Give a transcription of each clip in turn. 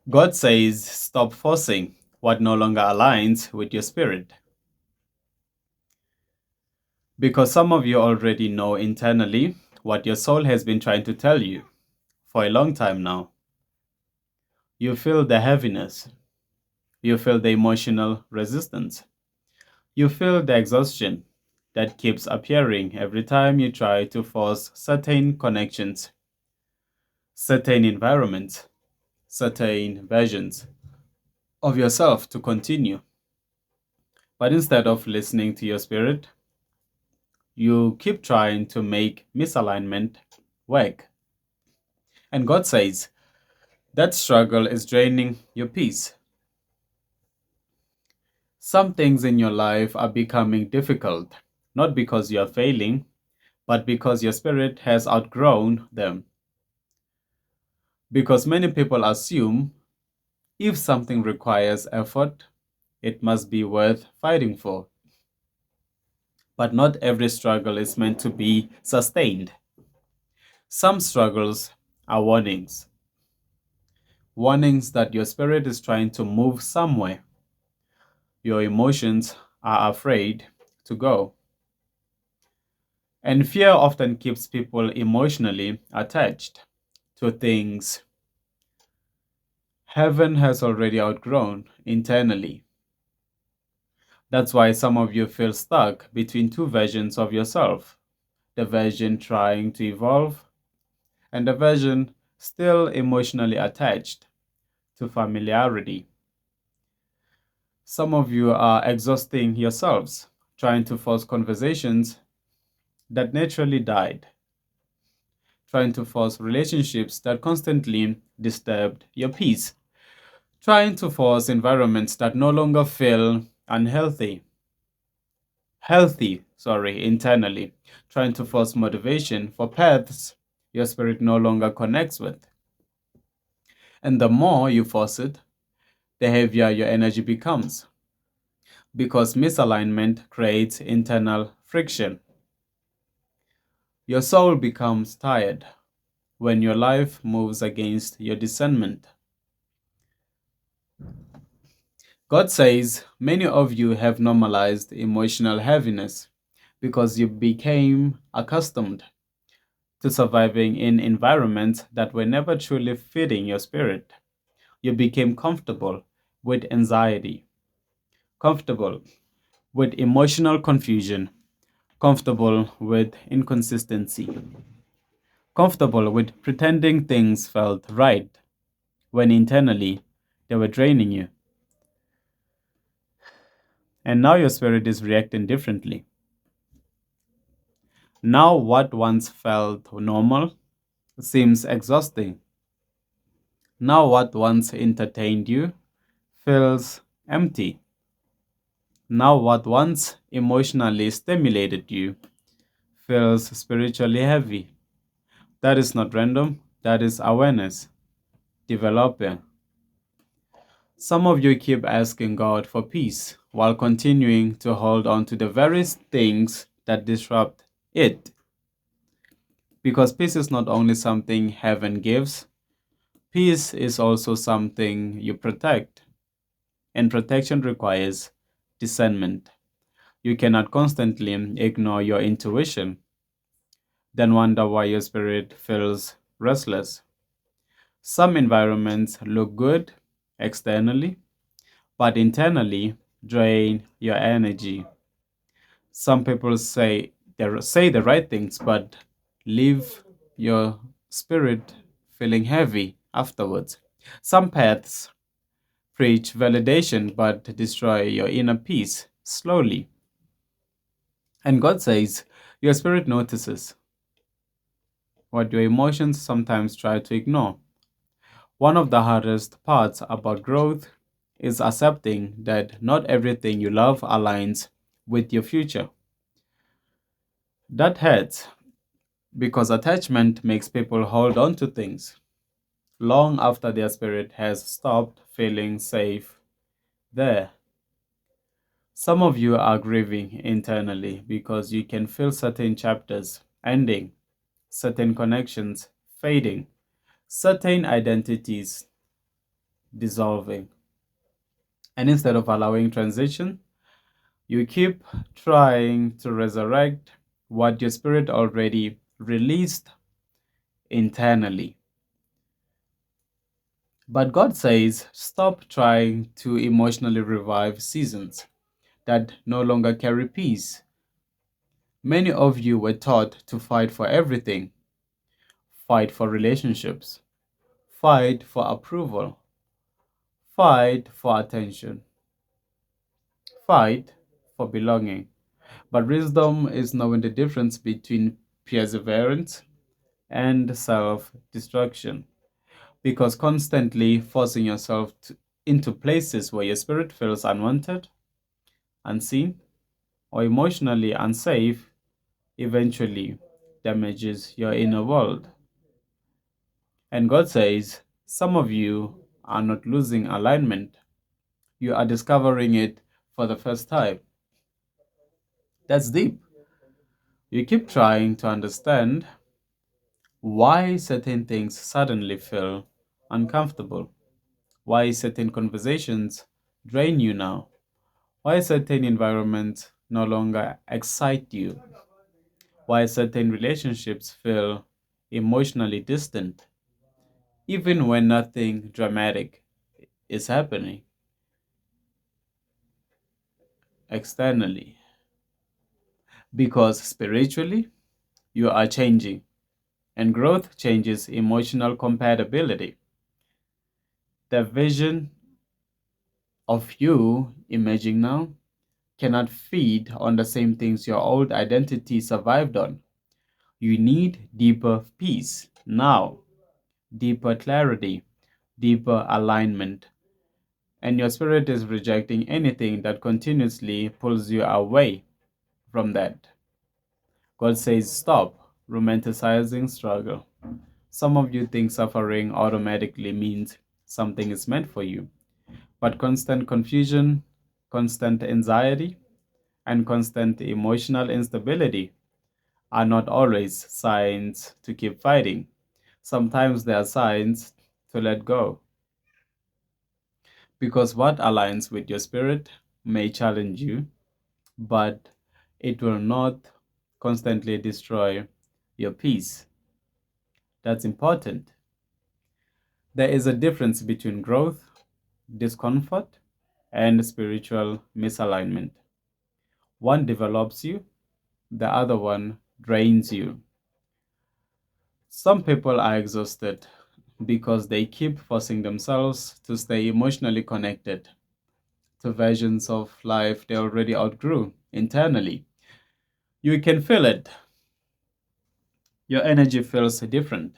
God says, stop forcing what no longer aligns with your spirit. Because some of you already know internally what your soul has been trying to tell you for a long time now. You feel the heaviness. You feel the emotional resistance. You feel the exhaustion that keeps appearing every time you try to force certain connections, certain environments, certain versions of yourself to continue. But instead of listening to your spirit, you keep trying to make misalignment work. And God says that struggle is draining your peace. Some things in your life are becoming difficult, not because you are failing, but because your spirit has outgrown them. Because many people assume if something requires effort, it must be worth fighting for. But not every struggle is meant to be sustained. Some struggles are warnings, warnings that your spirit is trying to move somewhere. Your emotions are afraid to go. And fear often keeps people emotionally attached to things heaven has already outgrown internally. That's why some of you feel stuck between two versions of yourself, the version trying to evolve and the version still emotionally attached to familiarity. Some of you are exhausting yourselves, trying to force conversations that naturally died, trying to force relationships that constantly disturbed your peace, trying to force environments that no longer feel internally, trying to force motivation for paths your spirit no longer connects with. And the more you force it, the heavier your energy becomes, because misalignment creates internal friction. Your soul becomes tired when your life moves against your discernment. God says many of you have normalized emotional heaviness because you became accustomed to surviving in environments that were never truly feeding your spirit. You became comfortable with anxiety, comfortable with emotional confusion, comfortable with inconsistency, comfortable with pretending things felt right when internally they were draining you. And now your spirit is reacting differently. Now, what once felt normal seems exhausting. Now, what once entertained you feels empty. Now, what once emotionally stimulated you feels spiritually heavy. That is not random, that is awareness developing. Some of you keep asking God for peace while continuing to hold on to the very things that disrupt it. Because peace is not only something heaven gives, peace is also something you protect. And protection requires discernment. You cannot constantly ignore your intuition, then wonder why your spirit feels restless. Some environments look good externally, but internally drain your energy. Some people say the right things, but leave your spirit feeling heavy afterwards. Some paths preach validation but destroy your inner peace slowly. And God says your spirit notices what your emotions sometimes try to ignore. One of the hardest parts about growth is accepting that not everything you love aligns with your future. That hurts because attachment makes people hold on to things long after their spirit has stopped feeling safe there. Some of you are grieving internally because you can feel certain chapters ending, certain connections fading, certain identities dissolving. And instead of allowing transition, you keep trying to resurrect what your spirit already released internally. But God says, stop trying to emotionally revive seasons that no longer carry peace. Many of you were taught to fight for everything: fight for relationships, fight for approval, fight for attention, fight for belonging. But wisdom is knowing the difference between perseverance and self destruction. Because constantly forcing yourself into places where your spirit feels unwanted, unseen, or emotionally unsafe eventually damages your inner world. And God says, some of you are not losing alignment, you are discovering it for the first time. That's deep. You keep trying to understand why certain things suddenly feel uncomfortable, why certain conversations drain you now, why certain environments no longer excite you, why certain relationships feel emotionally distant, even when nothing dramatic is happening externally. Because spiritually, you are changing, and growth changes emotional compatibility. The vision of you emerging now cannot feed on the same things your old identity survived on. You need deeper peace now, deeper clarity, deeper alignment, and your spirit is rejecting anything that continuously pulls you away from that. God says, stop romanticizing struggle. Some of you think suffering automatically means something is meant for you, but constant confusion, constant anxiety, and constant emotional instability are not always signs to keep fighting. Sometimes they are signs to let go. Because what aligns with your spirit may challenge you, but it will not constantly destroy your peace. That's important. There is a difference between growth, discomfort, and spiritual misalignment. One develops you, the other one drains you. Some people are exhausted because they keep forcing themselves to stay emotionally connected to versions of life they already outgrew internally. You can feel it. Your energy feels different.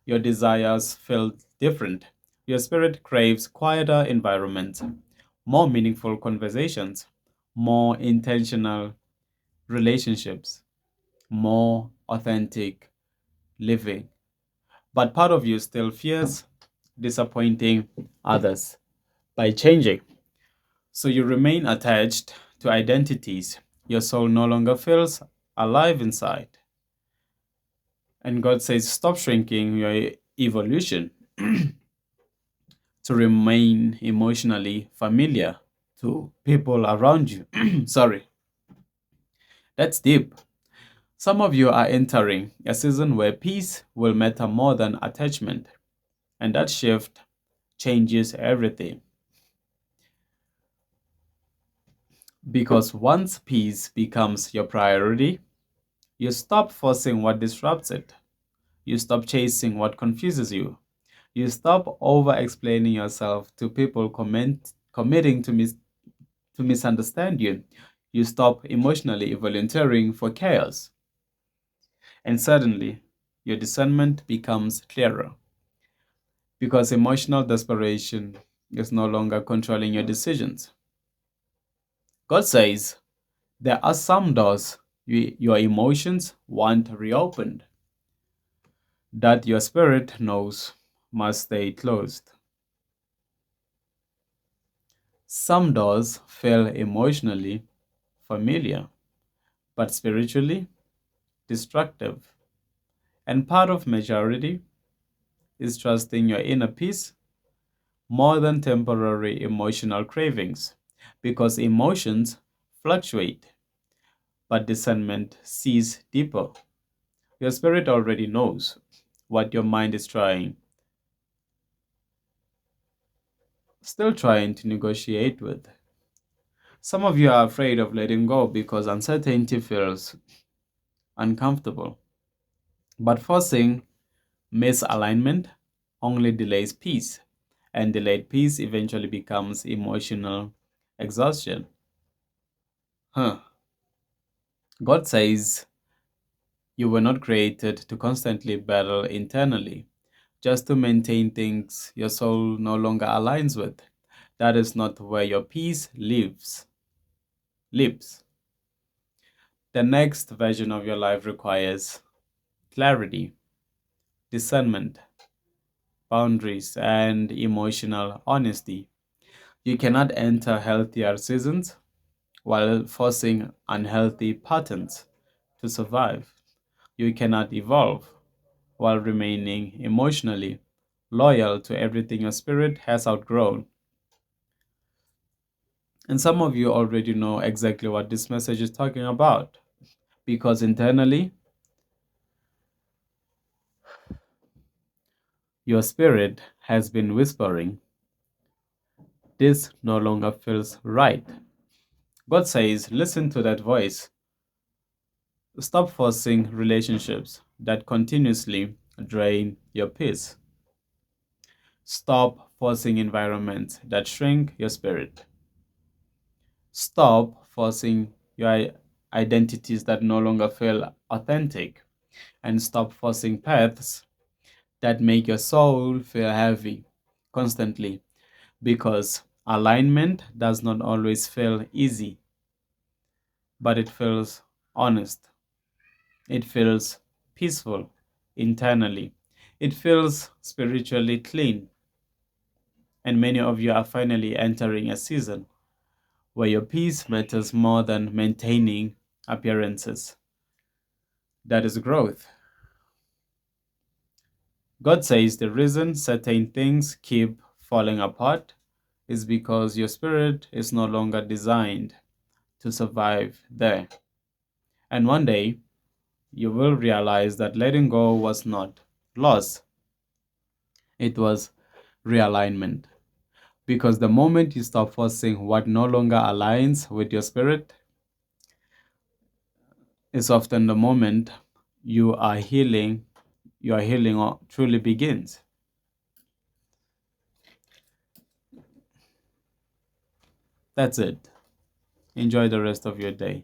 Your desires feel different. Your spirit craves quieter environments, more meaningful conversations, more intentional relationships, more authentic living. But part of you still fears disappointing others by changing. So you remain attached to identities. Your soul no longer feels alive inside. And God says, stop shrinking your evolution to remain emotionally familiar to people around you. Sorry, that's deep. Some of you are entering a season where peace will matter more than attachment, and that shift changes everything. Because once peace becomes your priority, you stop forcing what disrupts it. You stop chasing what confuses you. You stop over explaining yourself to people committing to misunderstand you. You stop emotionally volunteering for chaos. And suddenly, your discernment becomes clearer because emotional desperation is no longer controlling your decisions. God says there are some doors your emotions want reopened that your spirit knows must stay closed. Some doors feel emotionally familiar, but spiritually destructive. And part of maturity is trusting your inner peace more than temporary emotional cravings, because emotions fluctuate, but discernment sees deeper. Your spirit already knows what your mind is still trying to negotiate with. Some of you are afraid of letting go because uncertainty feels uncomfortable. But forcing misalignment only delays peace, and delayed peace eventually becomes emotional exhaustion. Huh. God says you were not created to constantly battle internally, just to maintain things your soul no longer aligns with. That is not where your peace lives. The next version of your life requires clarity, discernment, boundaries, and emotional honesty. You cannot enter healthier seasons while forcing unhealthy patterns to survive. You cannot evolve while remaining emotionally loyal to everything your spirit has outgrown. And some of you already know exactly what this message is talking about because internally, your spirit has been whispering, this no longer feels right. God says, listen to that voice. Stop forcing relationships that continuously drain your peace. Stop forcing environments that shrink your spirit. Stop forcing your identities that no longer feel authentic. And stop forcing paths that make your soul feel heavy constantly. Because alignment does not always feel easy, but it feels honest. It feels peaceful internally. It feels spiritually clean. And many of you are finally entering a season where your peace matters more than maintaining appearances. That is growth. God says the reason certain things keep falling apart is because your spirit is no longer designed to survive there. And one day, you will realize that letting go was not loss, it was realignment. Because the moment you stop forcing what no longer aligns with your spirit, is often the moment you are healing, your healing truly begins. That's it. Enjoy the rest of your day.